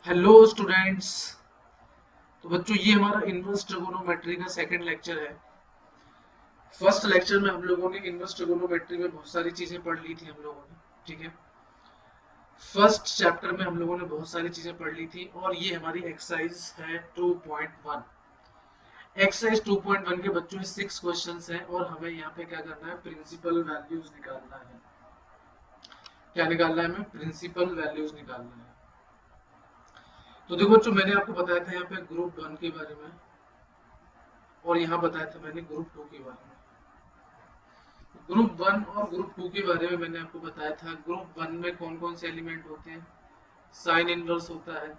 Hello students. तो बच्चों ये हमारा इनवर्स ट्रिगोनोमेट्री का सेकंड लेक्चर है। फर्स्ट लेक्चर में हम लोगों ने इनवर्स ट्रिगोनोमेट्री में बहुत सारी चीजें पढ़ ली थी हम लोगों ने। ठीक है, फर्स्ट चैप्टर में हम लोगों ने बहुत सारी चीजें पढ़ ली थी और ये हमारी एक्सरसाइज है 2.1। एक्सरसाइज 2.1 के बच्चों 6 क्वेश्चंस हैं और हमें यहाँ पे क्या करना है, प्रिंसिपल वैल्यूज निकालना है। क्या निकालना है, हमें प्रिंसिपल वैल्यूज निकालना है। तो देखो बच्चों, मैंने आपको बताया था यहाँ पे ग्रुप 1 के बारे में और यहाँ बताया था मैंने ग्रुप 2 के बारे में। ग्रुप 1 और ग्रुप 2 के बारे में मैंने आपको बताया था। ग्रुप 1 में कौन कौन से एलिमेंट होते हैं, साइन इनवर्स होता है,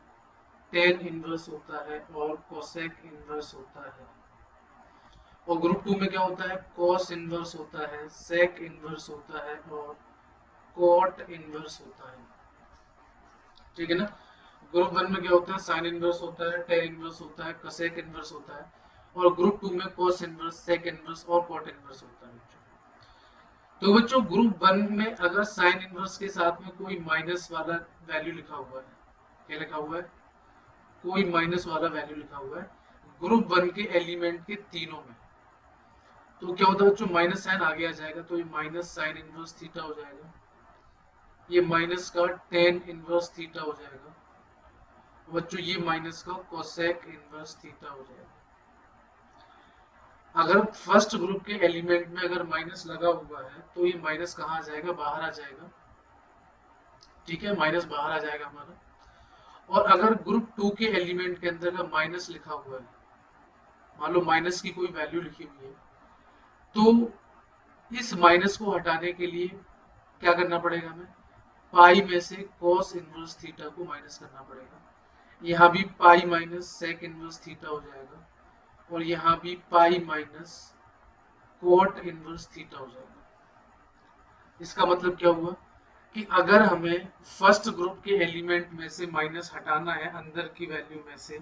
टेन इनवर्स होता है और कोसेक इनवर्स होता है। और ग्रुप 2 में क्या होता है, कॉस इनवर्स होता है, सेक इनवर्स होता है और कॉट इनवर्स होता है। ठीक है ना। ग्रुप 1 में क्या होता है, साइन इनवर्स होता है, टेन इनवर्स होता है, कोसेक इनवर्स होता है। और ग्रुप 2 में कॉस इनवर्स, सेक इनवर्स और कॉट इनवर्स होता है। तो बच्चों ग्रुप 1 में अगर साइन इनवर्स के साथ में कोई माइनस वाला वैल्यू लिखा हुआ है, क्या लिखा हुआ है, कोई माइनस वाला वैल्यू लिखा हुआ है ग्रुप 1 के एलिमेंट के तीनों में, तो क्या होता है बच्चों, माइनस साइन आगे आ जाएगा तो ये माइनस साइन इनवर्स थीटा हो जाएगा। ये माइनस का टेन इनवर्स थीटा हो जाएगा। बच्चों ये माइनस का कोसेक इनवर्स थीटा हो जाएगा। अगर फर्स्ट ग्रुप के एलिमेंट में अगर माइनस लगा हुआ है तो ये माइनस कहाँ आ जाएगा, बाहर आ जाएगा। ठीक है, माइनस बाहर आ जाएगा हमारा। और अगर ग्रुप 2 के एलिमेंट के अंदर का माइनस लिखा हुआ है, मान लो माइनस की कोई वैल्यू लिखी हुई है, तो इस माइनस को हटाने के लिए क्या करना पड़ेगा हमें, पाई में से cos इनवर्स थीटा को माइनस करना पड़ेगा। यहाँ भी pi minus sec inverse theta हो जाएगा और यहाँ भी pi minus cot inverse theta हो जाएगा। इसका मतलब क्या हुआ कि अगर हमें फर्स्ट ग्रुप के एलिमेंट में से माइनस हटाना है अंदर की वैल्यू में से,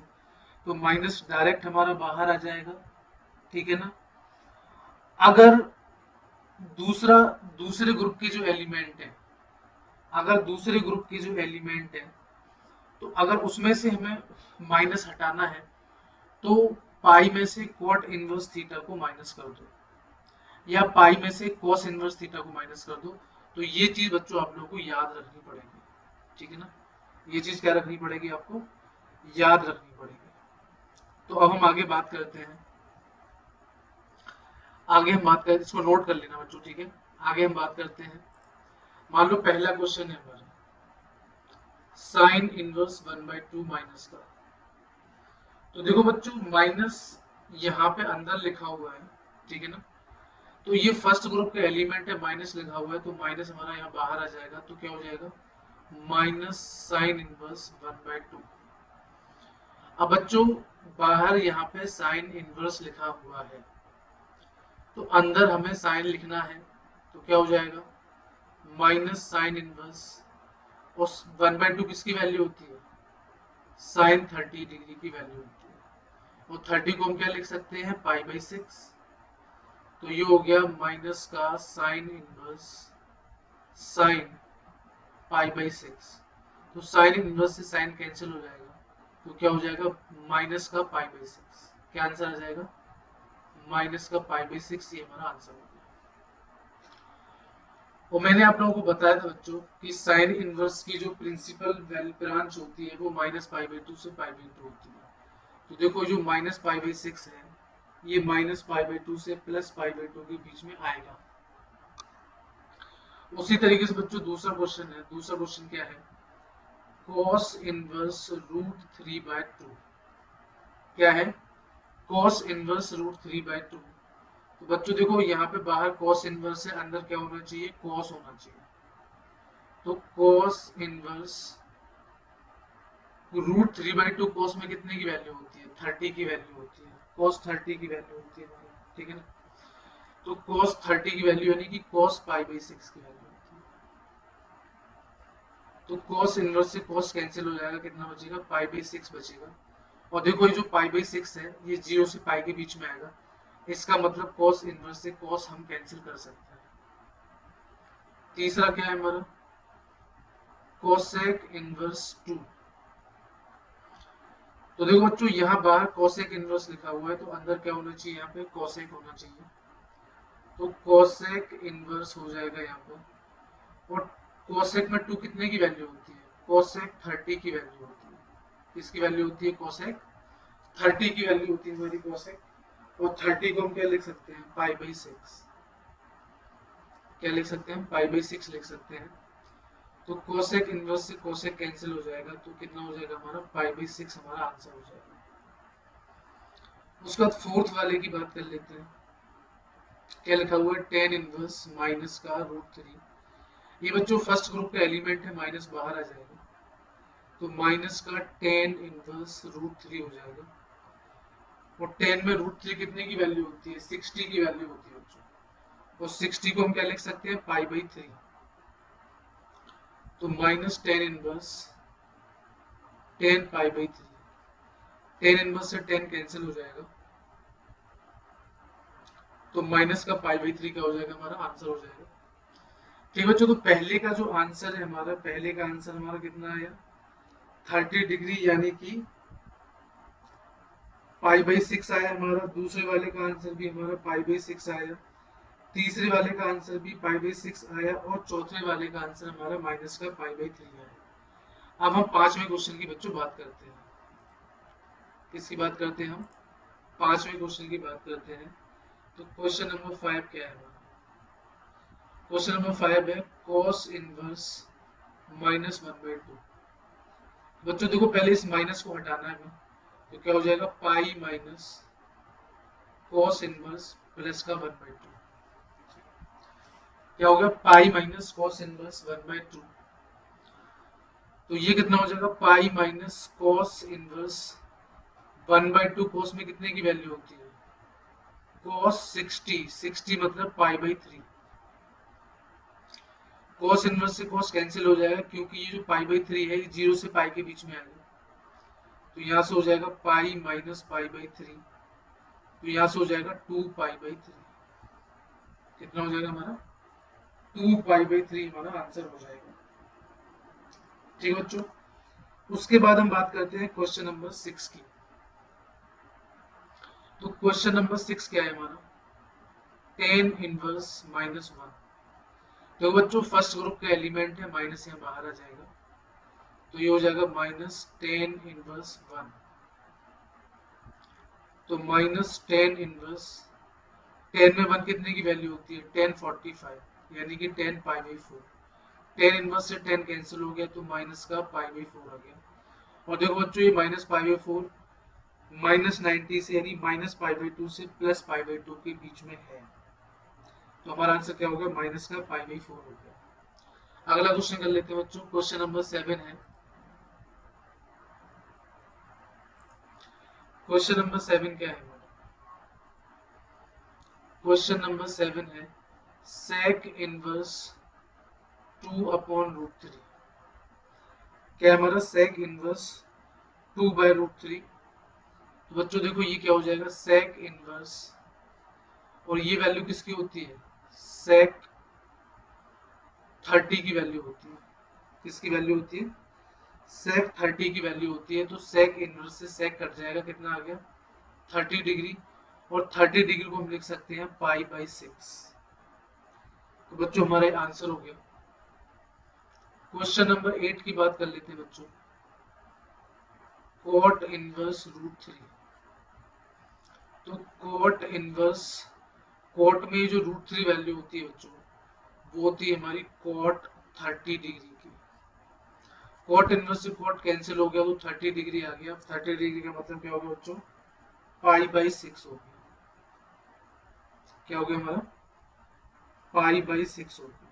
तो माइनस डायरेक्ट हमारा बाहर आ जाएगा। ठीक है ना। अगर दूसरा दूसरे ग्रुप की जो एलिमेंट है, अगर दूसरे ग्रुप की जो एलिमेंट है, तो अगर उसमें से हमें माइनस हटाना है तो पाई में से कॉट इनवर्स थीटा को माइनस कर दो या पाई में से कॉस इनवर्स थीटा को माइनस कर दो। तो ये चीज बच्चों आप लोगों को याद रखनी पड़ेगी। ठीक है ना, ये चीज क्या रखनी पड़ेगी, आपको याद रखनी पड़ेगी। तो अब हम आगे बात करते हैं। आगे हम बात करते, इसको नोट कर लेना बच्चों। ठीक है, आगे हम बात करते हैं। मान लो पहला क्वेश्चन है हमारा साइन इनवर्स 1/2 माइनस का। तो देखो बच्चों, माइनस यहाँ पे अंदर लिखा हुआ है। ठीक है ना। तो ये फर्स्ट ग्रुप का एलिमेंट है, माइनस लिखा हुआ है तो माइनस हमारा यहाँ बाहर आ जाएगा। तो क्या हो जाएगा, माइनस साइन इनवर्स 1/2। अब बच्चों बाहर यहाँ पे साइन इनवर्स लिखा हुआ है तो अंदर हमें साइन लिखना है। तो क्या हो जाएगा, माइनस साइन इनवर्स, और 1/2 किसकी वैल्यू होती है, साइन 30 डिग्री की वैल्यू होती है। और 30 को हम क्या लिख सकते हैं, पाई/6। तो ये हो गया माइनस का साइन इनवर्स साइन पाई/6। तो साइन इनवर्स से साइन कैंसिल हो जाएगा तो क्या हो जाएगा, माइनस का पाई/6। क्या आंसर आ जाएगा, माइनस का पाई/6। ये हमारा आंसर हो गया। और मैंने आप लोगों को बताया था बच्चों कि साइन इनवर्स की जो प्रिंसिपल ब्रांच होती है वो -पाई/2 से पाई/2 होती है। तो देखो जो -पाई/6 है ये -पाई/2 से +पाई/2 के बीच में आएगा। उसी तरीके से बच्चों दूसरा क्वेश्चन है। दूसरा क्वेश्चन क्या है, cos इनवर्स √3/2। क्या है, cos इनवर्स √3/2। तो बच्चों देखो यहाँ पे बाहर cos इनवर्स से अंदर क्या होना चाहिए, cos होना चाहिए। तो cos इनवर्स √3/2, cos में कितने की वैल्यू होती है, 30 की वैल्यू होती है। cos 30 की वैल्यू होती है हमारी। ठीक है ना। तो cos 30 की वैल्यू यानी कि cos पाई/6 की वैल्यू होती है। तो cos इनवर्स से cos कैंसिल हो जाएगा, कितना बचेगा, पाई/6 बचेगा। और देखो ये जो पाई/6 है ये 0 से पाई के बीच में आएगा। इसका मतलब cos इनवर्स से cos हम कैंसिल कर सकते हैं। तीसरा क्या है हमारा, कोसेक इनवर्स 2। तो देखो बच्चों यहाँ बाहर कोसेक इनवर्स लिखा हुआ है, तो अंदर क्या होना चाहिए, यहाँ पे कोसेक होना चाहिए। तो कोसेक इनवर्स हो जाएगा यहाँ पर। और कोसेक में 2 कितने की वैल्यू होती है, कोसेक 30 की वैल्यू होती है। किसकी वैल्यू होती है, कोसेक 30 की वैल्यू होती है हमारी कोसेक। और 30 को हम क्या लिख सकते हैं, पाई बाई 6। क्या लिख सकते हैं, पाई बाई 6 लिख सकते हैं। तो कोसेक इनवर्स से कोसेक कैंसिल हो जाएगा, तो कितना हो जाएगा हमारा, पाई बाई 6 हमारा आंसर हो जाएगा। उसके बाद फोर्थ वाले की बात कर लेते हैं। क्या लिखा हुआ है, टेन इनवर्स माइनस का √3। ये बच्चों फर्स्ट ग्रुप का एलिमेंट है, माइनस बाहर आ जाएगा, तो माइनस का टेन इनवर्स √3 हो जाएगा। और 10 में √3 कितने की वैल्यू होती है, 60 की वैल्यू होती है बच्चों। और 60 को हम क्या लिख सकते हैं, पाई बाई 3। तो minus 10 inverse 10 pi by 3। 10 inverse से 10 कैंसिल हो जाएगा, तो माइनस का पाई बाई 3 क्या हो जाएगा, हमारा आंसर हो जाएगा। ठीक बच्चों, तो पहले का जो आंसर है हमारा, पहले का आंसर हमारा कितना आया, 30 डिग्री यानी कि पाई बाई 6 आया हमारा। दूसरे वाले का आंसर भी हमारा पाई बाई 6 आया। तीसरे वाले का आंसर भी पाई बाई 6 आया। और चौथे वाले का आंसर हमारा माइनस का पाई बाई 3 आया। अब हम पांचवें क्वेश्चन की बच्चों बात करते हैं। किसकी बात करते हैं हम, पांचवें क्वेश्चन की बात करते हैं। तो क्वेश्चन नंबर 5 क्या है हमारा, क्वेश्चन नंबर 5 है cos इनवर्स -1/2। बच्चों देखो पहले इस माइनस को हटाना है हमें, तो क्या हो जाएगा, pi minus cos inverse plus का 1/2। क्या हो गया, पाई माइनस cos इनवर्स 1/2। तो ये कितना हो जाएगा, pi minus cos inverse 1/2। cos में कितने की वैल्यू होती है, cos 60 मतलब पाई बाई 3। cos इनवर्स से cos कैंसिल हो जाएगा, क्योंकि ये जो पाई बाई 3 है ये 0 से पाई के बीच में आएगा। तो यहाँ से हो जाएगा पाई माइनस पाई बाई 3। तो यहाँ से हो जाएगा 2 पाई बाई 3। कितना हो जाएगा हमारा, 2 पाई बाई 3 हमारा आंसर हो जाएगा। ठीक है बच्चों, उसके बाद हम बात करते हैं क्वेश्चन नंबर 6 की। तो क्वेश्चन नंबर 6 क्या है हमारा, टेन इनवर्स -1। तो बच्चों फर्स्ट ग्रुप का एलिमेंट है, माइनस यहाँ बाहर आ जाएगा, तो ये हो जाएगा माइनस 10 इनवर्स 1। तो माइनस 10 इनवर्स 10 में 1 कितने की वैल्यू होती है, 1045 यानी कि 10 पाई बाई 4। 10 इनवर्स से 10 कैंसिल हो गया, तो माइनस का पाई बाई 4 आ गया। और देखो बच्चों ये माइनस पाई बाई 4 माइनस 90 से यानी माइनस पाई बाई 2 से प्लस पाई बाई 2 के बीच में है। तो हमारा आंसर क्या होगा, माइनस का पाई बाई 4 हो गया। अगला क्वेश्चन कर लेते हैं बच्चों, क्वेश्चन नंबर 7 है। क्वेश्चन नंबर 7 क्या है, क्वेश्चन नंबर 7 है sec इनवर्स 2/√3। क्या हमारा sec इनवर्स 2/√3। तो बच्चों देखो ये क्या हो जाएगा, sec इनवर्स, और ये वैल्यू किसकी होती है, sec 30 की वैल्यू होती है। किसकी वैल्यू होती है, sec 30 की वैल्यू होती है। तो sec इनवर्स से sec कट जाएगा, कितना आ गया 30 डिग्री। और 30 डिग्री को हम लिख सकते हैं पाई बाई 6। तो बच्चों हमारा आंसर हो गया। क्वेश्चन नंबर 8 की बात कर लेते हैं बच्चों, cot इनवर्स √3। तो cot इनवर्स, cot में जो √3 वैल्यू होती है बच्चों, वो होती है हमारी cot 30 डिग्री की। cot इनवर्स से cot कैंसिल हो गया, तो 30 डिग्री आ गया। 30 डिग्री का मतलब क्या हो गया बच्चों, पाई बाई 6 हो गया। क्या हो गया हमारा, पाई बाई 6 हो गया।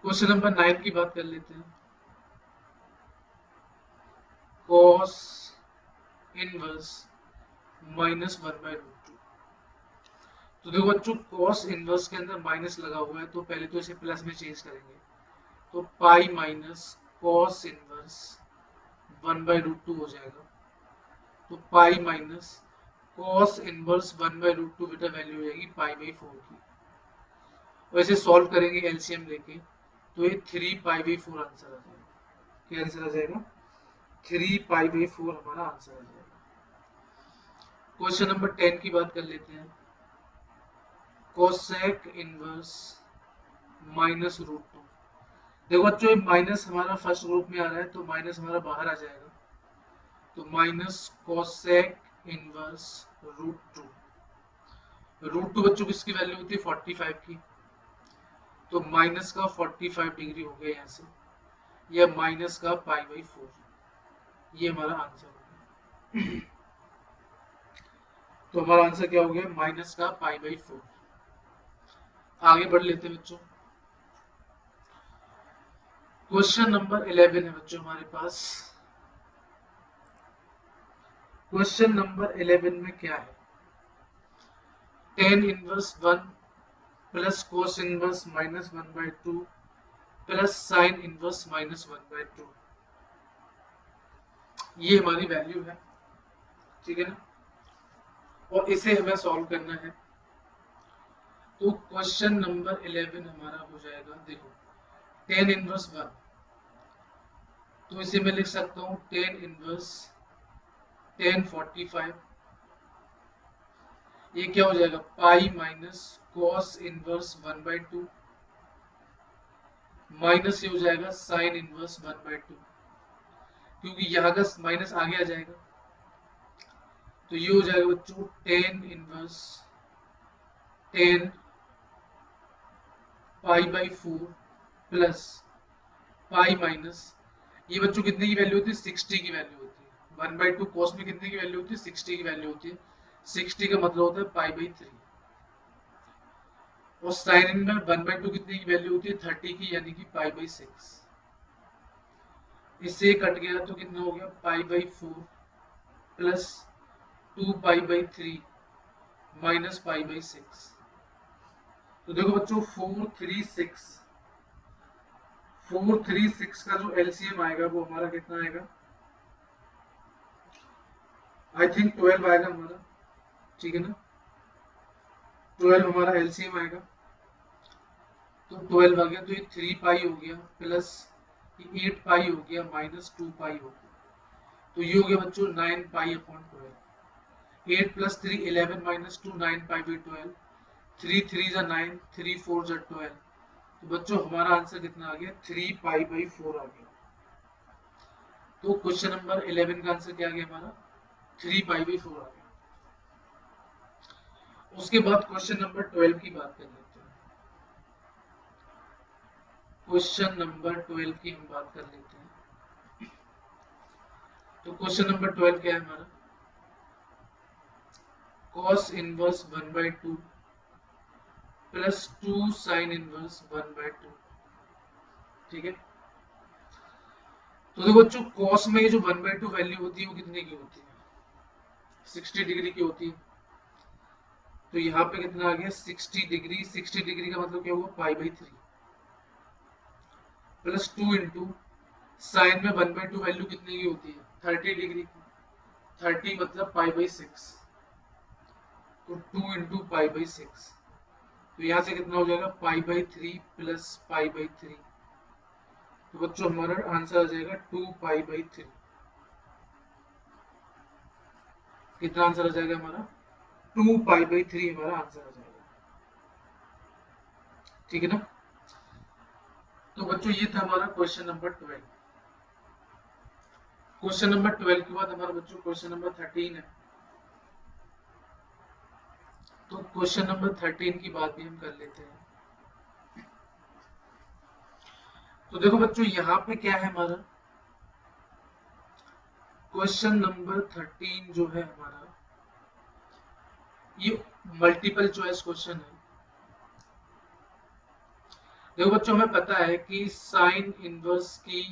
क्वेश्चन नंबर 9 की बात कर लेते हैं, cos इनवर्स -1/√2। तो देखो बच्चों cos इनवर्स के अंदर माइनस लगा हुआ है, तो पहले तो इसे प्लस में चेंज करेंगे। तो पाई माइनस cos इनवर्स 1/√2 हो जाएगा। तो पाई माइनस cos इनवर्स 1/√2 बेटा वैल्यू हो जाएगी पाई बाई 4 की। वैसे सॉल्व करेंगे एलसीएम लेके, तो ये 3 पाई बाई 4 आंसर आ जाएगा। क्या आंसर आ जाएगा, 3π/4 हमारा आंसर आ जाएगा। क्वेश्चन नंबर 10 की बात कर लेते हैं। Cosec inverse minus root two. देखो बच्चों ये माइनस हमारा फर्स्ट ग्रुप में आ रहा है तो माइनस हमारा बाहर आ जाएगा, तो minus cosec inverse root two. Root two बच्चों किसकी वैल्यू होती है 45 की, तो माइनस का 45 डिग्री हो गया यहाँ से, या माइनस का π/4, ये हमारा आंसर हो गया। तो हमारा आंसर क्या हो गया माइनस का π/4। आगे बढ़ लेते हैं बच्चों। क्वेश्चन नंबर 11 है बच्चों हमारे पास। क्वेश्चन नंबर 11 में क्या है, tan inverse 1 plus cos inverse -1/2 plus sine inverse -1/2, ये हमारी वैल्यू है, ठीक है ना, और इसे हमें सॉल्व करना है। तो क्वेश्चन नंबर 11 हमारा हो जाएगा, देखो tan इनवर्स 1, तो इसे मैं लिख सकता हूँ tan इनवर्स tan 45, ये क्या हो जाएगा pi minus cos inverse 1/2 minus ये हो जाएगा साइन इनवर्स 1/2, क्योंकि यहाँ का माइनस आगे आ जाएगा, तो ये हो जाएगा बच्चों tan inverse tan π/4 plus pi minus, ये बच्चों कितने की वैल्यू होती है 60 की वैल्यू होती है। 1/2 कॉस में कितने की वैल्यू होती है 60 की वैल्यू होती है, 60 का मतलब होता है π/3, और साइन में 1/2 कितने की वैल्यू होती है 30 की, यानी कि π/6। इससे कट गया तो कितना हो गया π/4 प्लस 2π/3 माइनस π/6। तो देखो बच्चों 436 का जो एलसीएम आएगा वो हमारा कितना आएगा, आई थिंक 12 आएगा हमारा, ठीक है ना, 12 हमारा एलसीएम आएगा, तो 12 आ गया, तो ये 3π हो गया प्लस 8π हो गया माइनस 2π हो गया, तो ये हो गया बच्चों 9π/12। 8 प्लस 3 11 माइनस 2 9π/12, 3 3 जा 9, 3 4 जा 12, तो बच्चों हमारा आंसर कितना आ गया 3π/4 आ गया। तो क्वेश्चन नंबर 11 का आंसर क्या आ गया हमारा 3π/4 आ गया। उसके बाद क्वेश्चन नंबर 12 की बात कर लेते हैं। क्वेश्चन नंबर 12 की हम बात कर लेते हैं। तो क्वेश्चन नंबर 12 क्या है हमारा, cos inverse 1/2 plus 2 sine inverse 1/2, ठीक है। तो देखो बच्चों cos में जो 1/2 वैल्यू होती है वो कितने की होती है 60 डिग्री की होती है, तो यहाँ पे कितना आ गया 60 डिग्री, 60 डिग्री का मतलब क्या हुआ π/3 प्लस 2 इंटू साइन में 1/2 वैल्यू कितने की होती है 30 डिग्री की, 30 मतलब π/6, तो 2 इंटू π/6, तो यहाँ से कितना हो जाएगा π/3 प्लस π/3, तो बच्चों हमारा आंसर आ जाएगा 2π/3। कितना आंसर आ जाएगा हमारा 2π/3 हमारा आंसर आ जाएगा, ठीक है ना। तो बच्चों ये था हमारा क्वेश्चन नंबर 12। क्वेश्चन नंबर 12 के बाद हमारा बच्चों क्वेश्चन नंबर 13 है। तो क्वेश्चन नंबर 13 की बात भी हम कर लेते हैं। तो देखो बच्चों यहाँ पे क्या है हमारा क्वेश्चन नंबर 13 जो है हमारा ये मल्टीपल चॉइस क्वेश्चन है। देखो बच्चों हमें पता है कि साइन इनवर्स की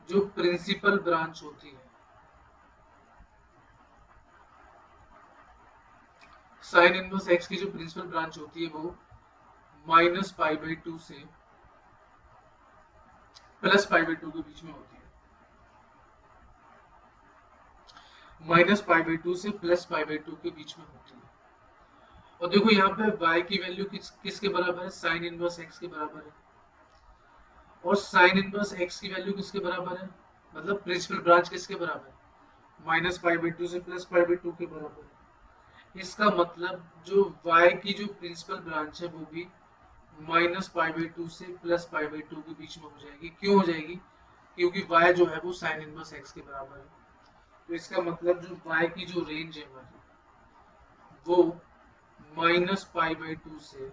जो प्रिंसिपल ब्रांच होती है, साइन इनवर्स एक्स की जो प्रिंसिपल ब्रांच होती है वो -π/2 से +π/2 के बीच में होती है, -π/2 से +π/2 के बीच में होती है। और देखो यहाँ पे y की वैल्यू किसके बराबर है साइन इनवर्स x के बराबर है, और साइन इनवर्स x की वैल्यू किसके बराबर है मतलब प्रिंसिपल ब्रांच किसके बराबर है, माइनस पाई बाई टू से प्लस पाई बाई टू के बराबर है। इसका मतलब जो y की जो प्रिंसिपल ब्रांच है वो भी माइनस पाई बाई टू से प्लस पाई बाई टू के बीच में हो जाएगी। क्यों हो जाएगी, क्योंकि y जो है वो साइन इनवर्स x के बराबर है। तो इसका मतलब जो y की जो रेंज है हमारी वो माइनस पाई बाई टू से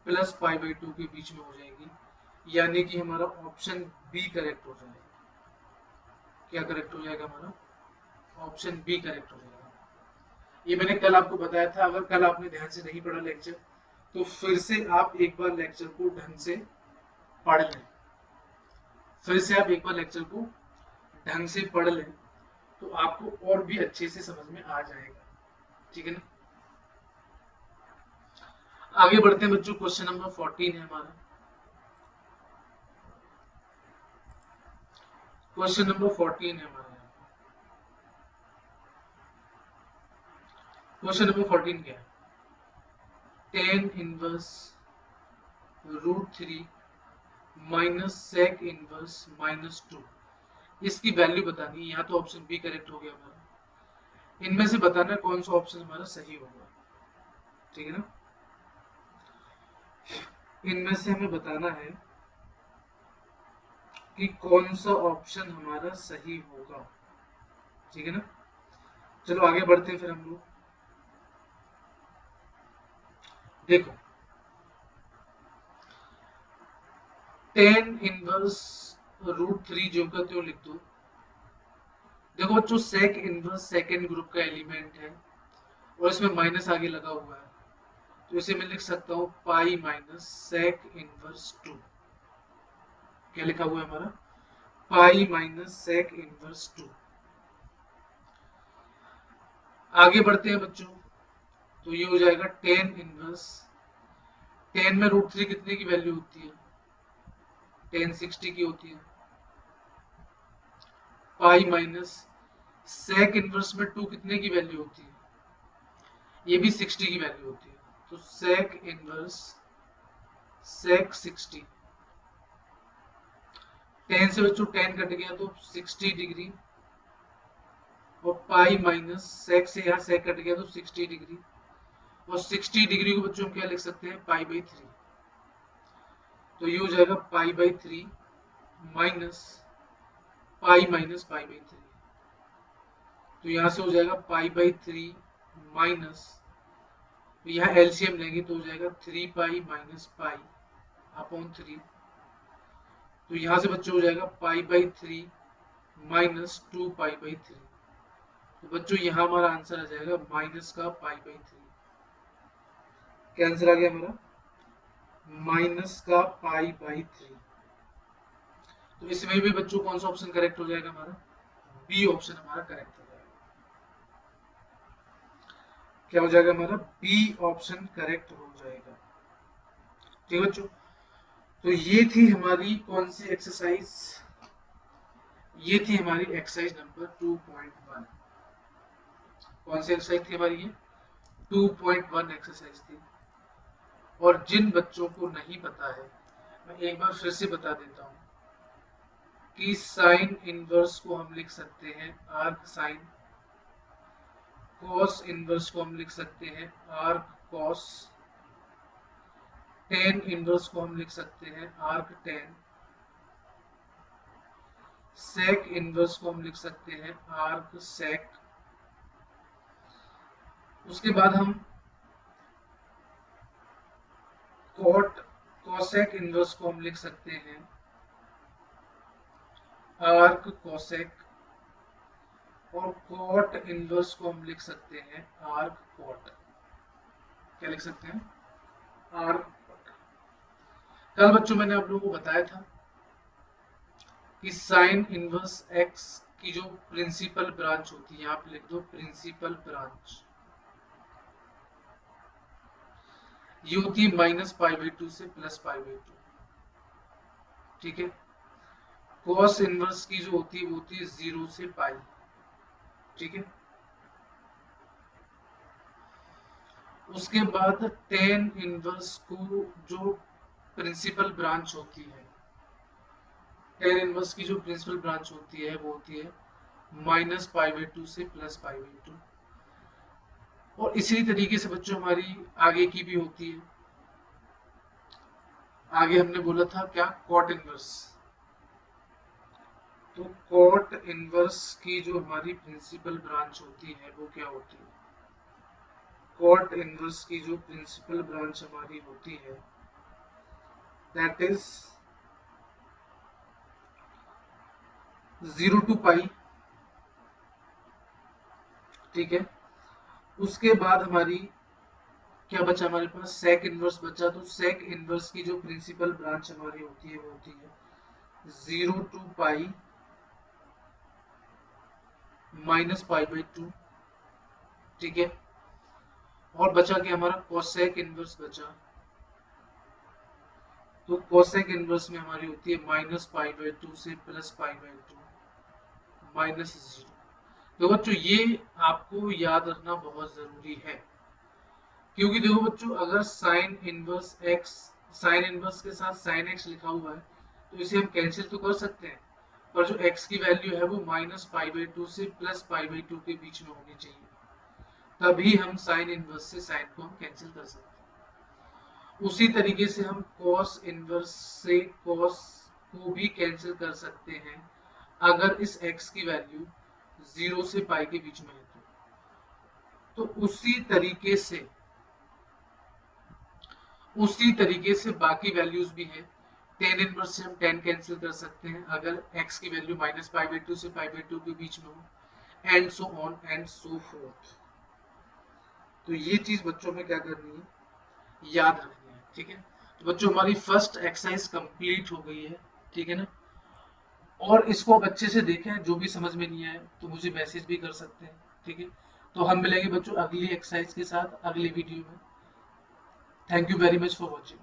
प्लस पाई बाई टू के बीच में हो जाएगी, यानी कि हमारा ऑप्शन बी करेक्ट हो जाएगा। क्या करेक्ट हो जाएगा हमारा, ऑप्शन बी करेक्ट हो जाएगा। ये मैंने कल आपको बताया था, अगर कल आपने ध्यान से नहीं पढ़ा लेक्चर तो फिर से आप एक बार लेक्चर को ढंग से पढ़ लें, फिर से आप एक बार लेक्चर को ढंग से पढ़ लें तो आपको और भी अच्छे से समझ में आ जाएगा। ठीक है ना, आगे बढ़ते हैं बच्चों। क्वेश्चन नंबर 14 है हमारा। क्वेश्चन नंबर 14 है हमारा। क्वेश्चन नंबर 14 क्या है, tan inverse root three minus sec inverse minus two, इसकी वैल्यू बतानी है। यहाँ तो ऑप्शन बी करेक्ट हो गया हमारा। इनमें से बताना कौन सा ऑप्शन हमारा सही होगा। ठीक है ना, इनमें से हमें बताना है कि कौन सा ऑप्शन हमारा सही होगा। ठीक है ना, चलो आगे बढ़ते हैं फिर हम लोग। देखो, टेन इनवर्स रूट थ्री जो का त्यों लिख दो। देखो बच्चों, सेक इनवर्स सेकेंड ग्रुप का एलिमेंट है और इसमें माइनस आगे लगा हुआ है, तो इसे मैं लिख सकता हूँ pi minus sec inverse two. क्या लिखा हुआ है हमारा, pi minus sec inverse two. आगे बढ़ते हैं बच्चों, तो ये हो जाएगा टेन इनवर्स, टेन में रूट थ्री कितने की वैल्यू होती है, टेन 60 की होती है। पाई माइनस सेक इनवर्स में टू कितने की वैल्यू होती है, ये भी 60 की वैल्यू होती है। तो सेक इनवर्स सेक 60, टेन से बच्चों टेन कट गया तो 60 डिग्री, और पाई माइनस सेक से यहाँ सेक कट गया तो 60 डिग्री, और 60 डिग्री को बच्चों हम क्या लिख सकते हैं, पाई बाई थ्री। तो ये हो जाएगा pi by three minus pi minus pi by three. तो यहाँ से हो जाएगा पाई बाई थ्री माइनस, तो यहाँ एलसीएम लेंगे तो हो जाएगा three pi minus pi upon three. तो यहाँ से बच्चों हो जाएगा pi by three minus two pi by three. तो बच्चों यहाँ हमारा आंसर आ जाएगा माइनस का पाई बाई थ्री। क्या आंसर आ गया हमारा, माइनस का पाई बाई थ्री। तो इसमें भी बच्चों कौन सा ऑप्शन करेक्ट हो जाएगा हमारा, बी ऑप्शन हमारा करेक्ट हो जाएगा। क्या हो जाएगा हमारा, बी ऑप्शन करेक्ट हो जाएगा। ठीक है बच्चों, तो ये थी हमारी कौन सी एक्सरसाइज, ये थी हमारी एक्सरसाइज नंबर 2.1। कौन सी एक्सरसाइज थी हमारी, ये 2.1 एक्सरसाइज थी। और जिन बच्चों को नहीं पता है, मैं एक बार फिर से बता देता हूँ कि साइन इनवर्स को हम लिख सकते हैं आर्क साइन, कॉस इनवर्स को हम लिख सकते हैं आर्क कॉस, टेन इनवर्स को हम लिख सकते हैं आर्क टेन, सेक इनवर्स को हम लिख सकते हैं आर्क सेक। उसके बाद हम कॉट कॉसेक इनवर्स को हम लिख सकते हैं आर्क कॉसेक, और कॉट इनवर्स को हम लिख सकते हैं आर्क कॉट। क्या लिख सकते हैं, आर्क कॉट। कल बच्चों मैंने आप लोगों को बताया था कि साइन इनवर्स एक्स की जो प्रिंसिपल ब्रांच होती है, आप लिख दो प्रिंसिपल ब्रांच, ये होती है माइनस पाई बाई टू से प्लस पाई बाई टू। ठीक है, कॉस इनवर्स की जो होती है वो होती है 0 से पाई। ठीक है, उसके बाद टेन इनवर्स को जो प्रिंसिपल ब्रांच होती है टेन इनवर्स की जो प्रिंसिपल ब्रांच होती है वो होती है -π/2 से +π/2। और इसी तरीके से बच्चों हमारी आगे की भी होती है। आगे हमने बोला था क्या, कॉट इनवर्स। तो कॉट इनवर्स की जो हमारी प्रिंसिपल ब्रांच होती है वो क्या होती है, कॉट इनवर्स की जो प्रिंसिपल ब्रांच हमारी होती है दैट इज 0 to π। ठीक है, उसके बाद हमारी क्या बचा, हमारे पास सेक इनवर्स बचा। तो सेक इनवर्स की जो प्रिंसिपल ब्रांच हमारी होती है वो होती है 0 to π -π/2। ठीक है, और बचा क्या हमारा, कोसेक इनवर्स बचा। तो कोसेक इनवर्स में हमारी होती है -π/2 से +π/2 -0। तो बच्चों ये आपको याद रखना बहुत जरूरी है, क्योंकि देखो बच्चों अगर sine inverse x, sine inverse के साथ साइन एक्स लिखा हुआ है तो इसे हम कैंसिल तो कर सकते हैं, पर जो एक्स की वैल्यू है वो -π/2 से +π/2 के बीच में होनी चाहिए, तभी हम साइन इनवर्स से साइन को हम कैंसिल कर सकते हैं। उसी तरीके से हम कॉस इनवर्स से कॉस को भी कैंसिल कर सकते हैं अगर इस एक्स की वैल्यू 0 से पाई के बीच में है तो उसी तरीके से बाकी वैल्यूज भी हैं। टेन इनवर्स से हम 10 कैंसिल कर सकते हैं अगर x की वैल्यू -π/2 से π/2 के बीच में हो, and so on and so fourth. तो ये चीज बच्चों में क्या करनी है, याद रखनी है। ठीक है, तो बच्चों हमारी फर्स्ट एक्सरसाइज कंप्लीट हो गई है। ठीक है ना, और इसको आप अच्छे से देखें, जो भी समझ में नहीं आए तो मुझे मैसेज भी कर सकते हैं। ठीक है, तो हम मिलेंगे बच्चों अगली एक्सरसाइज के साथ अगली वीडियो में। Thank you very much for watching.